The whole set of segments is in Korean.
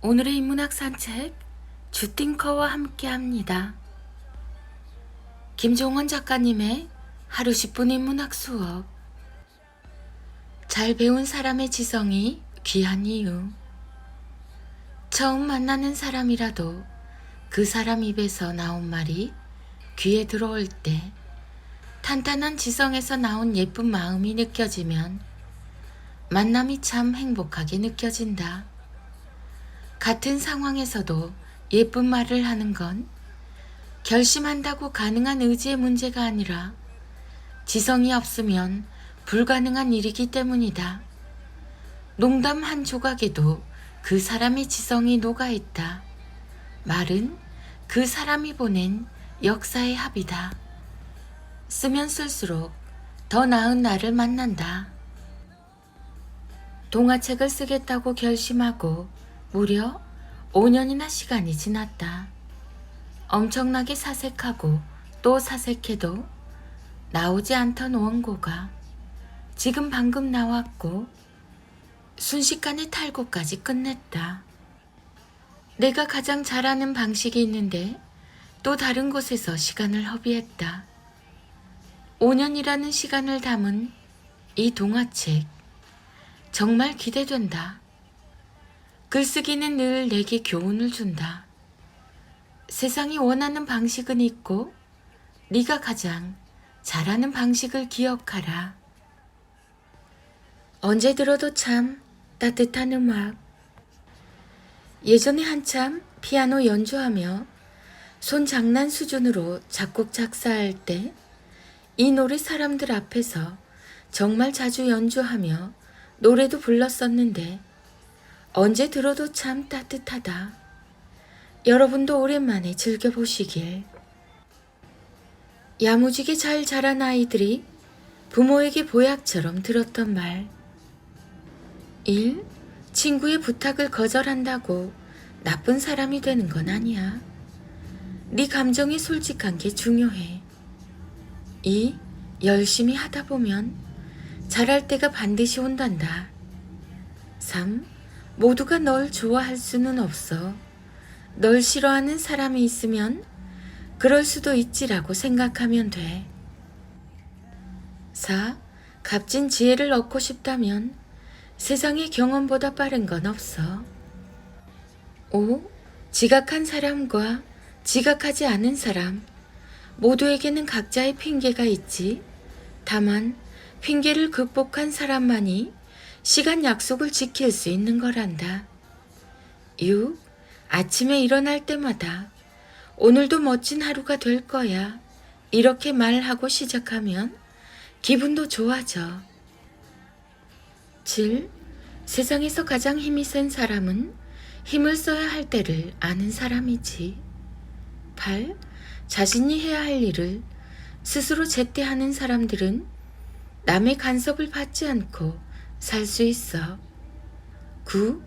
오늘의 인문학 산책 주띵커와 함께합니다. 김종원 작가님의 하루 10분 인문학 수업. 잘 배운 사람의 지성이 귀한 이유. 처음 만나는 사람이라도 그 사람 입에서 나온 말이 귀에 들어올 때 탄탄한 지성에서 나온 예쁜 마음이 느껴지면 만남이 참 행복하게 느껴진다. 같은 상황에서도 예쁜 말을 하는 건 결심한다고 가능한 의지의 문제가 아니라 지성이 없으면 불가능한 일이기 때문이다. 농담 한 조각에도 그 사람의 지성이 녹아있다. 말은 그 사람이 보낸 역사의 합이다. 쓰면 쓸수록 더 나은 나를 만난다. 동화책을 쓰겠다고 결심하고 무려 5년이나 시간이 지났다. 엄청나게 사색하고 또 사색해도 나오지 않던 원고가 지금 방금 나왔고 순식간에 탈고까지 끝냈다. 내가 가장 잘하는 방식이 있는데 또 다른 곳에서 시간을 허비했다. 5년이라는 시간을 담은 이 동화책 정말 기대된다. 글쓰기는 늘 내게 교훈을 준다. 세상이 원하는 방식은 있고 네가 가장 잘하는 방식을 기억하라. 언제 들어도 참 따뜻한 음악. 예전에 한참 피아노 연주하며 손 장난 수준으로 작곡 작사할 때 이 노래 사람들 앞에서 정말 자주 연주하며 노래도 불렀었는데 언제 들어도 참 따뜻하다. 여러분도 오랜만에 즐겨보시길. 야무지게 잘 자란 아이들이 부모에게 보약처럼 들었던 말. 1. 친구의 부탁을 거절한다고 나쁜 사람이 되는 건 아니야. 네 감정이 솔직한 게 중요해. 2. 열심히 하다 보면 잘할 때가 반드시 온단다. 3. 모두가 널 좋아할 수는 없어. 널 싫어하는 사람이 있으면 그럴 수도 있지라고 생각하면 돼. 4. 값진 지혜를 얻고 싶다면 세상의 경험보다 빠른 건 없어. 5. 지각한 사람과 지각하지 않은 사람 모두에게는 각자의 핑계가 있지. 다만 핑계를 극복한 사람만이 시간 약속을 지킬 수 있는 거란다. 6. 아침에 일어날 때마다 오늘도 멋진 하루가 될 거야. 이렇게 말하고 시작하면 기분도 좋아져. 7. 세상에서 가장 힘이 센 사람은 힘을 써야 할 때를 아는 사람이지. 8. 자신이 해야 할 일을 스스로 제때 하는 사람들은 남의 간섭을 받지 않고 살 수 있어. 9.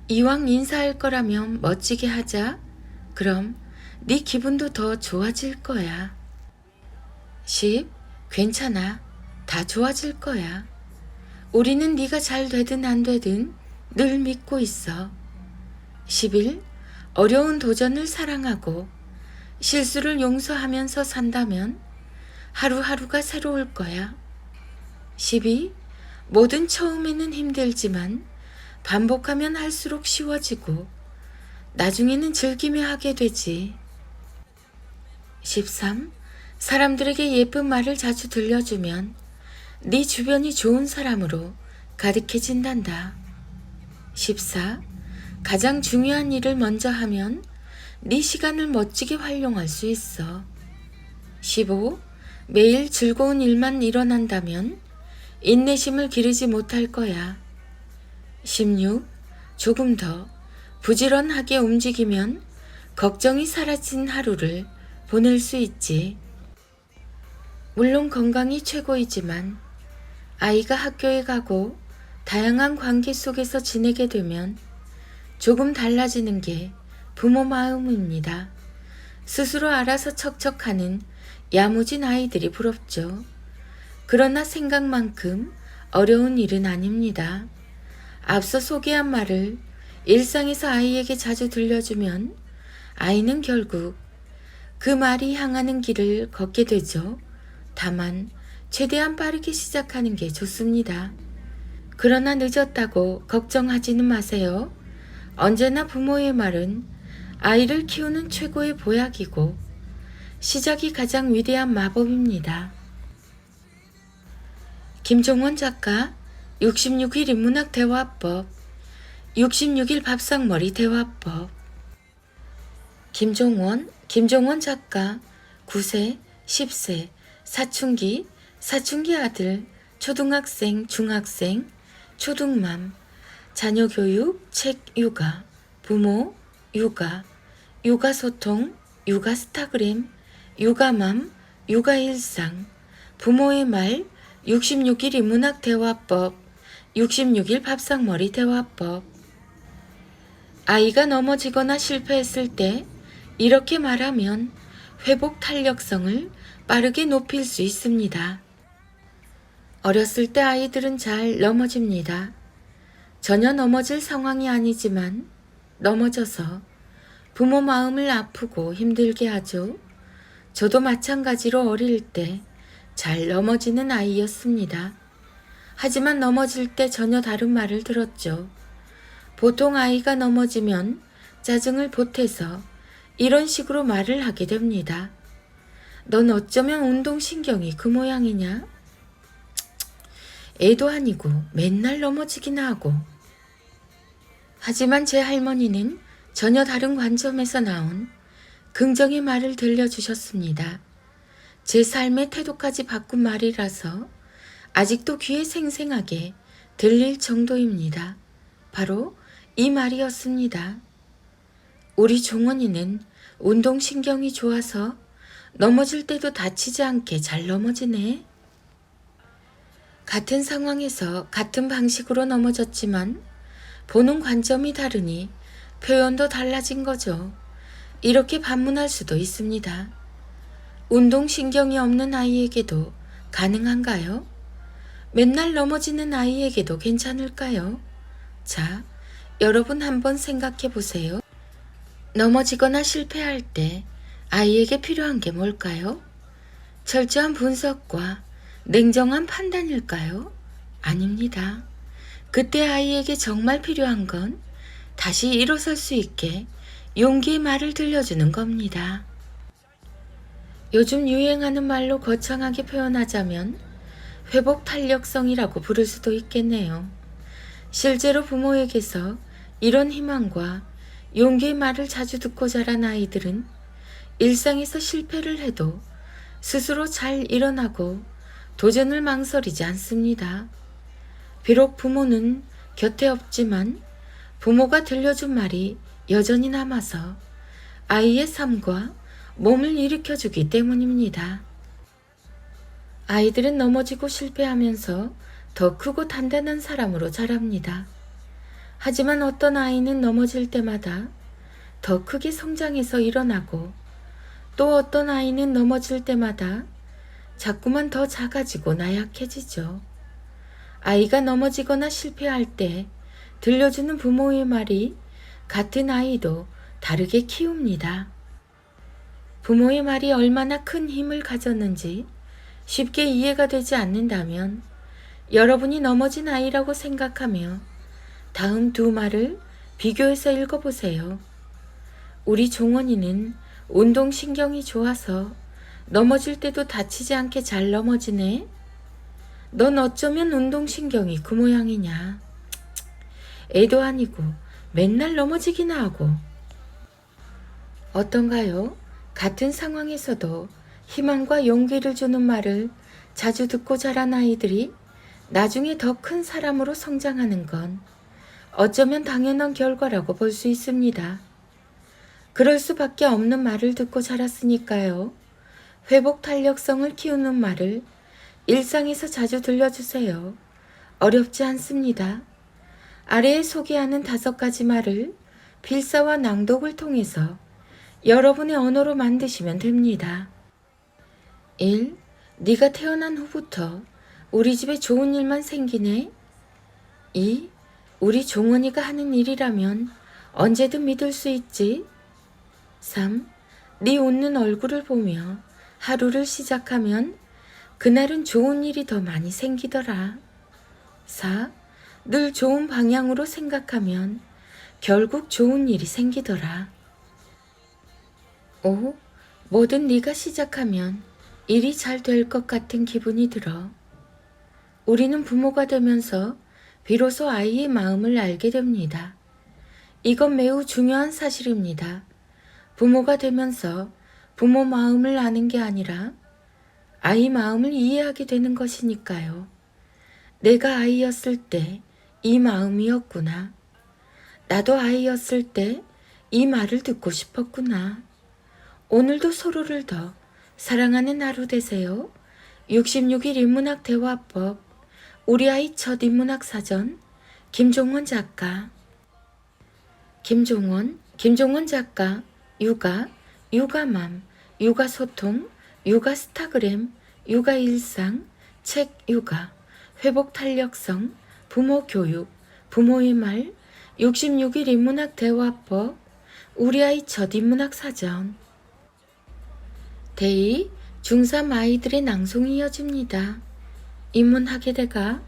이왕 인사할 거라면 멋지게 하자. 그럼 네 기분도 더 좋아질 거야. 10. 괜찮아. 다 좋아질 거야. 우리는 네가 잘 되든 안 되든 늘 믿고 있어. 11. 어려운 도전을 사랑하고 실수를 용서하면서 산다면 하루하루가 새로울 거야. 12. 뭐든 처음에는 힘들지만 반복하면 할수록 쉬워지고 나중에는 즐기며 하게 되지. 13. 사람들에게 예쁜 말을 자주 들려주면 네 주변이 좋은 사람으로 가득해진단다. 14. 가장 중요한 일을 먼저 하면 네 시간을 멋지게 활용할 수 있어. 15. 매일 즐거운 일만 일어난다면 인내심을 기르지 못할 거야. 16. 조금 더 부지런하게 움직이면 걱정이 사라진 하루를 보낼 수 있지. 물론 건강이 최고이지만 아이가 학교에 가고 다양한 관계 속에서 지내게 되면 조금 달라지는 게 부모 마음입니다. 스스로 알아서 척척하는 야무진 아이들이 부럽죠. 그러나 생각만큼 어려운 일은 아닙니다. 앞서 소개한 말을 일상에서 아이에게 자주 들려주면 아이는 결국 그 말이 향하는 길을 걷게 되죠. 다만 최대한 빠르게 시작하는 게 좋습니다. 그러나 늦었다고 걱정하지는 마세요. 언제나 부모의 말은 아이를 키우는 최고의 보약이고 시작이 가장 위대한 마법입니다. 김종원 작가 66일 인문학 대화법 66일 밥상머리 대화법 김종원 작가 9세, 10세, 사춘기 아들, 초등학생, 중학생, 초등맘, 자녀 교육, 책 육아, 부모, 육아 소통, 육아 스타그램, 육아맘, 육아 일상, 부모의 말, 66일 인문학 대화법, 66일 밥상머리 대화법. 아이가 넘어지거나 실패했을 때 이렇게 말하면 회복 탄력성을 빠르게 높일 수 있습니다. 어렸을 때 아이들은 잘 넘어집니다. 전혀 넘어질 상황이 아니지만 넘어져서 부모 마음을 아프고 힘들게 하죠. 저도 마찬가지로 어릴 때 잘 넘어지는 아이였습니다. 하지만 넘어질 때 전혀 다른 말을 들었죠. 보통 아이가 넘어지면 짜증을 보태서 이런 식으로 말을 하게 됩니다. 넌 어쩌면 운동신경이 그 모양이냐? 애도 아니고 맨날 넘어지기나 하고. 하지만 제 할머니는 전혀 다른 관점에서 나온 긍정의 말을 들려주셨습니다. 제 삶의 태도까지 바꾼 말이라서 아직도 귀에 생생하게 들릴 정도입니다. 바로 이 말이었습니다. 우리 종원이는 운동신경이 좋아서 넘어질 때도 다치지 않게 잘 넘어지네. 같은 상황에서 같은 방식으로 넘어졌지만 보는 관점이 다르니 표현도 달라진 거죠. 이렇게 반문할 수도 있습니다. 운동신경이 없는 아이에게도 가능한가요? 맨날 넘어지는 아이에게도 괜찮을까요? 자, 여러분 한번 생각해 보세요. 넘어지거나 실패할 때 아이에게 필요한 게 뭘까요? 철저한 분석과 냉정한 판단일까요? 아닙니다. 그때 아이에게 정말 필요한 건 다시 일어설 수 있게 용기의 말을 들려주는 겁니다. 요즘 유행하는 말로 거창하게 표현하자면 회복 탄력성이라고 부를 수도 있겠네요. 실제로 부모에게서 이런 희망과 용기의 말을 자주 듣고 자란 아이들은 일상에서 실패를 해도 스스로 잘 일어나고 도전을 망설이지 않습니다. 비록 부모는 곁에 없지만 부모가 들려준 말이 여전히 남아서 아이의 삶과 몸을 일으켜주기 때문입니다. 아이들은 넘어지고 실패하면서 더 크고 단단한 사람으로 자랍니다. 하지만 어떤 아이는 넘어질 때마다 더 크게 성장해서 일어나고 또 어떤 아이는 넘어질 때마다 자꾸만 더 작아지고 나약해지죠. 아이가 넘어지거나 실패할 때 들려주는 부모의 말이 같은 아이도 다르게 키웁니다. 부모의 말이 얼마나 큰 힘을 가졌는지 쉽게 이해가 되지 않는다면 여러분이 넘어진 아이라고 생각하며 다음 두 말을 비교해서 읽어보세요. 우리 종원이는 운동신경이 좋아서 넘어질 때도 다치지 않게 잘 넘어지네. 넌 어쩌면 운동신경이 그 모양이냐. 애도 아니고 맨날 넘어지기나 하고. 어떤가요? 같은 상황에서도 희망과 용기를 주는 말을 자주 듣고 자란 아이들이 나중에 더 큰 사람으로 성장하는 건 어쩌면 당연한 결과라고 볼 수 있습니다. 그럴 수밖에 없는 말을 듣고 자랐으니까요. 회복 탄력성을 키우는 말을 일상에서 자주 들려주세요. 어렵지 않습니다. 아래에 소개하는 5가지 말을 필사와 낭독을 통해서 여러분의 언어로 만드시면 됩니다. 1. 네가 태어난 후부터 우리 집에 좋은 일만 생기네. 2. 우리 종원이가 하는 일이라면 언제든 믿을 수 있지. 3. 네 웃는 얼굴을 보며 하루를 시작하면 그날은 좋은 일이 더 많이 생기더라. 4. 늘 좋은 방향으로 생각하면 결국 좋은 일이 생기더라. 5. 뭐든 네가 시작하면 일이 잘 될 것 같은 기분이 들어. 우리는 부모가 되면서 비로소 아이의 마음을 알게 됩니다. 이건 매우 중요한 사실입니다. 부모가 되면서 부모 마음을 아는 게 아니라 아이 마음을 이해하게 되는 것이니까요. 내가 아이였을 때 이 마음이었구나. 나도 아이였을 때 이 말을 듣고 싶었구나. 오늘도 서로를 더 사랑하는 하루 되세요. 66일 인문학 대화법 우리 아이 첫 인문학 사전 김종원 작가. 김종원 작가, 육아, 육아맘, 육아소통, 육아스타그램, 육아일상, 책 육아, 회복탄력성, 부모교육, 부모의 말, 66일 인문학 대화법, 우리 아이 첫 인문학 사전. 대2 중3 아이들의 낭송이 이어집니다. 인문학의 대가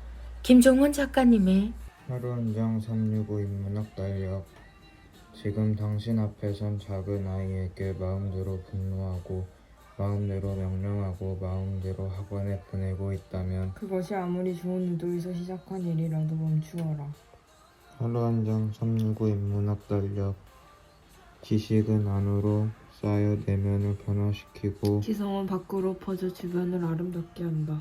김종원 작가님의 하루 한 장 365 인문학 달력. 지금 당신 앞에선 작은 아이에게 마음대로 분노하고 마음대로 명령하고 마음대로 학원에 보내고 있다면 그것이 아무리 좋은 의도에서 시작한 일이라도 멈추어라. 하루 한 장 365 인문학 달력. 지식은 안으로 쌓여 내면을 변화시키고 지성은 밖으로 퍼져 주변을 아름답게 한다.